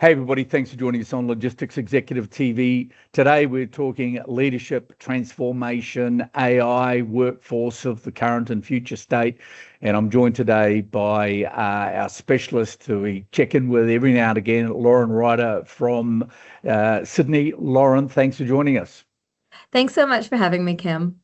Hey, everybody, thanks for joining us on Logistics Executive TV. Today, we're talking leadership, transformation, AI, workforce of the current and future state. And I'm joined today by our specialist who we check in with every now and again, Lauren Ryder from Sydney. Lauren, thanks for joining us. Thanks so much for having me, Kim.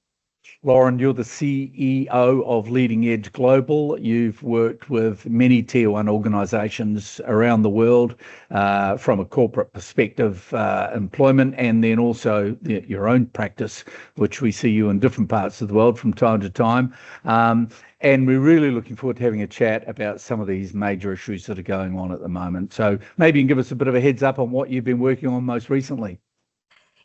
Lauren, you're the CEO of Leading Edge Global. You've worked with many tier one organizations around the world from a corporate perspective, employment, and then also your own practice, which we see you in different parts of the world from time to time. And we're really looking forward to having a chat about some of these major issues that are going on at the moment. So maybe you can give us a bit of a heads up on what you've been working on most recently.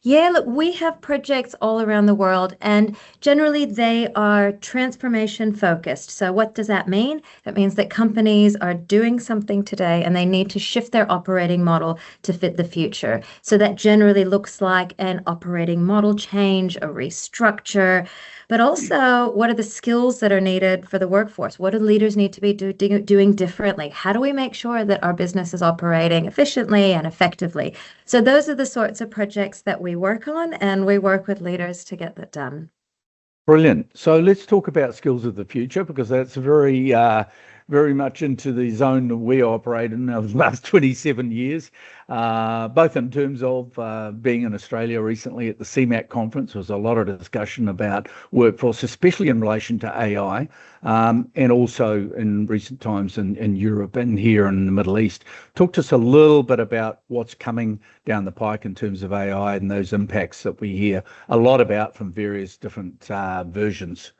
Yeah, look, we have projects all around the world, and generally they are transformation focused. So, what does that mean? That means that companies are doing something today and they need to shift their operating model to fit the future. So, that generally looks like an operating model change, a restructure, but also what are the skills that are needed for the workforce? What do leaders need to be doing differently? How do we make sure that our business is operating efficiently and effectively? So those are the sorts of projects that we work on, and we work with leaders to get that done. Brilliant. So let's talk about skills of the future, because that's very much into the zone that we operate in over the last 27 years, both in terms of being in Australia recently at the CMAC conference. There was a lot of discussion about workforce, especially in relation to AI, and also in recent times in Europe and here in the Middle East. Talk to us a little bit about what's coming down the pike in terms of AI and those impacts that we hear a lot about from various different versions.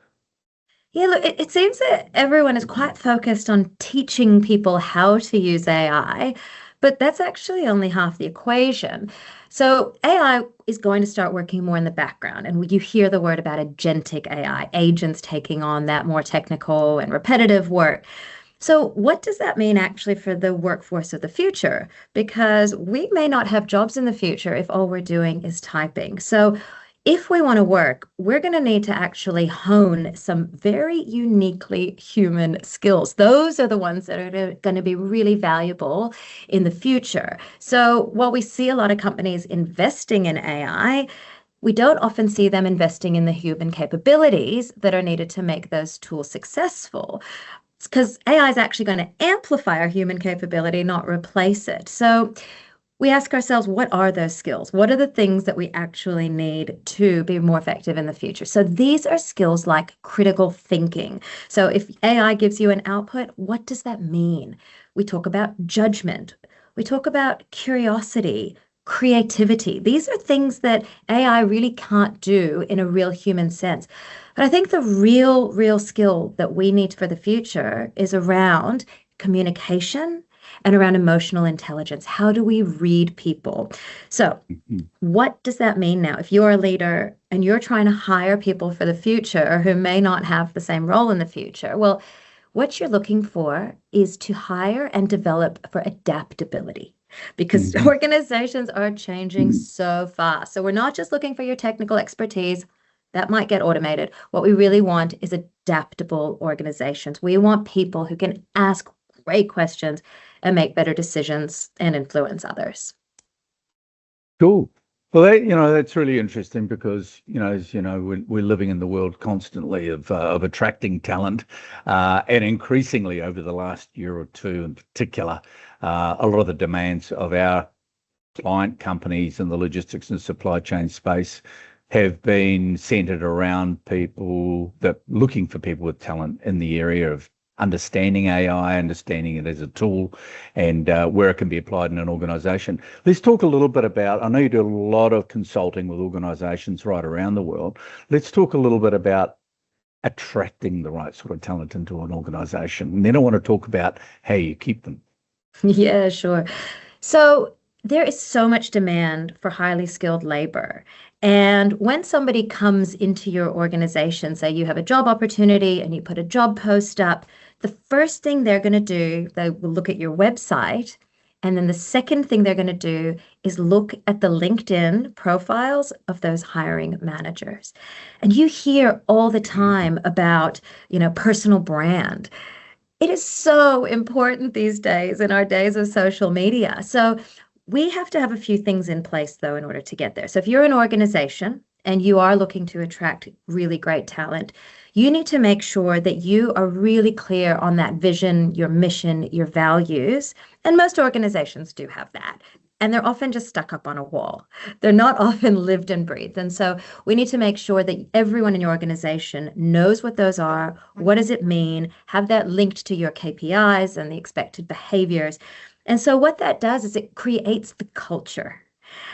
Yeah, look, it seems that everyone is quite focused on teaching people how to use AI, but that's actually only half the equation. So AI is going to start working more in the background, and you hear the word about agentic AI, agents taking on that more technical and repetitive work. So what does that mean actually for the workforce of the future? Because we may not have jobs in the future if all we're doing is typing. So if we want to work, we're going to need to actually hone some very uniquely human skills. Those are the ones that are going to be really valuable in the future. So while we see a lot of companies investing in AI, we don't often see them investing in the human capabilities that are needed to make those tools successful. Because AI is actually going to amplify our human capability, not replace it. So we ask ourselves, what are those skills? What are the things that we actually need to be more effective in the future? So these are skills like critical thinking. So if AI gives you an output, what does that mean? We talk about judgment. We talk about curiosity, creativity. These are things that AI really can't do in a real human sense. But I think the real skill that we need for the future is around communication and around emotional intelligence. How do we read people? So, what does that mean now? If you're a leader and you're trying to hire people for the future who may not have the same role in the future, well, what you're looking for is to hire and develop for adaptability, because organizations are changing so fast. So, we're not just looking for your technical expertise. That might get automated. What we really want is adaptable organizations. We want people who can ask great questions and make better decisions and influence others. Cool. Well, that's really interesting because, as you know, we're living in the world constantly of attracting talent, and increasingly over the last year or two in particular, a lot of the demands of our client companies in the logistics and supply chain space have been centered around people that looking for people with talent in the area of understanding AI, understanding it as a tool, and where it can be applied in an organization. Let's talk a little bit about, I know you do a lot of consulting with organizations right around the world. Let's talk a little bit about attracting the right sort of talent into an organization. And then I want to talk about how you keep them. Yeah, sure. So there is so much demand for highly skilled labor. And when somebody comes into your organization, say you have a job opportunity and you put a job post up, the first thing they're going to do, they will look at your website. And then the second thing they're going to do is look at the LinkedIn profiles of those hiring managers. And you hear all the time about, personal brand. It is so important these days in our days of social media. So we have to have a few things in place, though, in order to get there. So if you're an organization and you are looking to attract really great talent, you need to make sure that you are really clear on that vision, your mission, your values. And most organizations do have that. And they're often just stuck up on a wall. They're not often lived and breathed. And so we need to make sure that everyone in your organization knows what those are, what does it mean, have that linked to your KPIs and the expected behaviors. And so what that does is it creates the culture.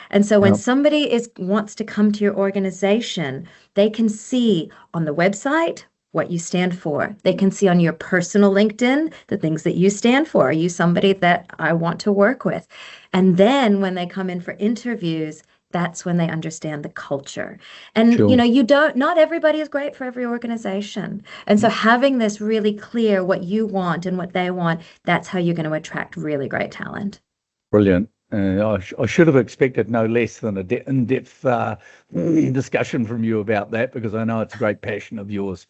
And so when Yeah, somebody is wants to come to your organization, they can see on the website what you stand for. They can see on your personal LinkedIn the things that you stand for. Are you somebody that I want to work with? And then when they come in for interviews, that's when they understand the culture. And sure. you don't, not everybody is great for every organization. And so having this really clear what you want and what they want, that's how you're going to attract really great talent. Brilliant. I should have expected no less than a in-depth discussion from you about that because I know it's a great passion of yours,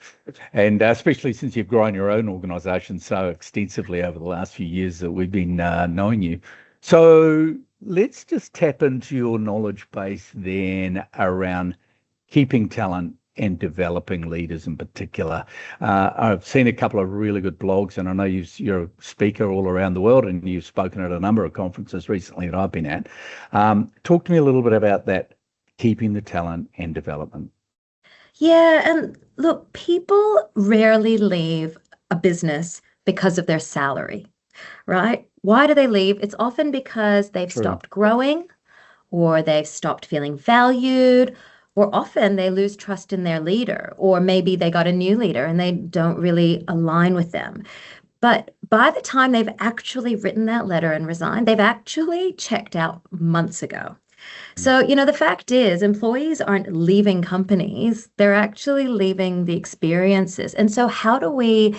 and especially since you've grown your own organisation so extensively over the last few years that we've been knowing you. So let's just tap into your knowledge base then around keeping talent and developing leaders in particular. I've seen a couple of really good blogs, and I know you're a speaker all around the world, and you've spoken at a number of conferences recently that I've been at. Talk to me a little bit about that, keeping the talent and development. Yeah, and look, people rarely leave a business because of their salary, right? Why do they leave? It's often because they've True. stopped growing or they've stopped feeling valued, or often they lose trust in their leader, or maybe they got a new leader and they don't really align with them. But by the time they've actually written that letter and resigned, they've actually checked out months ago. So, the fact is, employees aren't leaving companies, they're actually leaving the experiences. And so, how do we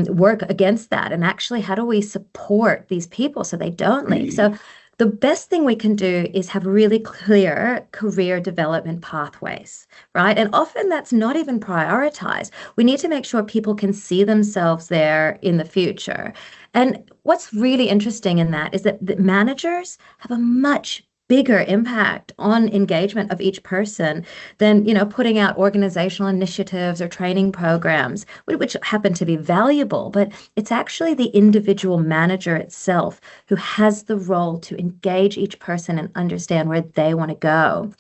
work against that? And actually, how do we support these people so they don't leave? So, the best thing we can do is have really clear career development pathways, right? And often that's not even prioritized. We need to make sure people can see themselves there in the future. And what's really interesting in that is that the managers have a much bigger impact on engagement of each person than putting out organizational initiatives or training programs, which happen to be valuable, but it's actually the individual manager itself who has the role to engage each person and understand where they want to go.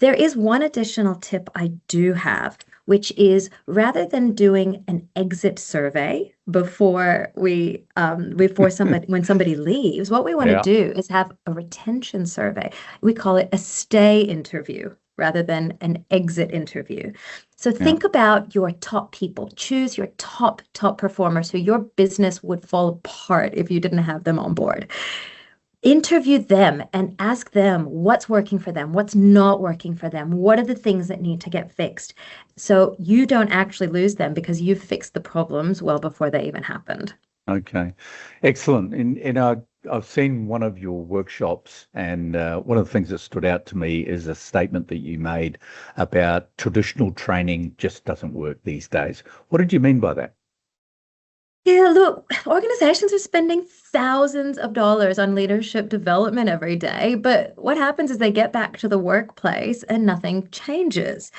There is one additional tip I do have, which is rather than doing an exit survey before somebody when somebody leaves, what we want to Yeah. do is have a retention survey. We call it a stay interview rather than an exit interview. So Yeah. think about your top people. Choose your top performers who your business would fall apart if you didn't have them on board. Interview them and ask them what's working for them, what's not working for them, what are the things that need to get fixed. So you don't actually lose them because you've fixed the problems well before they even happened. Okay. Excellent. I've seen one of your workshops, and one of the things that stood out to me is a statement that you made about traditional training just doesn't work these days. What did you mean by that? Yeah, look, organizations are spending thousands of dollars on leadership development every day, but what happens is they get back to the workplace and nothing changes.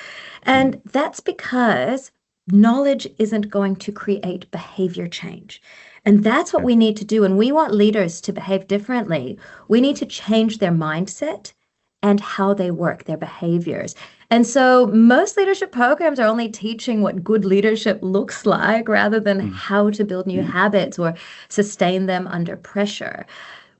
Mm. And that's because knowledge isn't going to create behavior change. And that's what Yeah. we need to do. And we want leaders to behave differently. We need to change their mindset and how they work, their behaviors. And so most leadership programs are only teaching what good leadership looks like rather than Mm. how to build new habits or sustain them under pressure.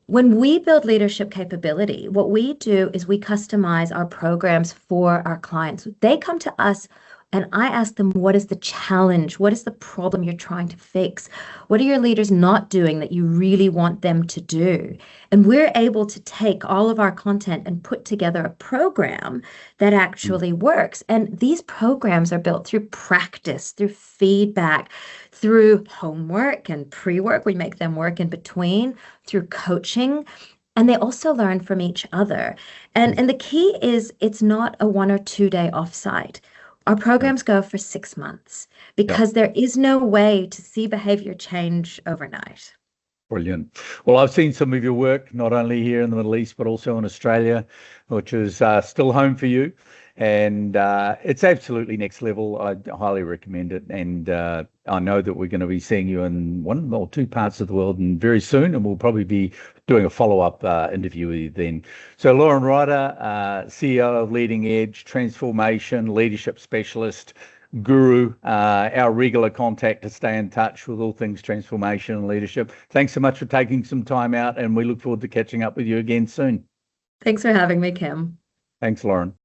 When we build leadership capability, what we do is we customize our programs for our clients. They come to us and I ask them, what is the challenge? What is the problem you're trying to fix? What are your leaders not doing that you really want them to do? And we're able to take all of our content and put together a program that Mm. actually works. And these programs are built through practice, through feedback, through homework and pre-work. We make them work in between, through coaching. And they also learn from each other. And the key is it's not a 1 or 2 day offsite. Our Yeah. programs go for 6 months Yep. because there is no way to see behavior change overnight. Brilliant. Well, I've seen some of your work, not only here in the Middle East, but also in Australia, which is still home for you. And it's absolutely next level. I highly recommend it. And I know that we're going to be seeing you in one or two parts of the world and very soon. And we'll probably be doing a follow-up interview with you then. So Lauren Ryder, CEO of Leading Edge, transformation, leadership specialist, guru, our regular contact to stay in touch with all things transformation and leadership. Thanks so much for taking some time out, and we look forward to catching up with you again soon. Thanks for having me, Kim. Thanks, Lauren.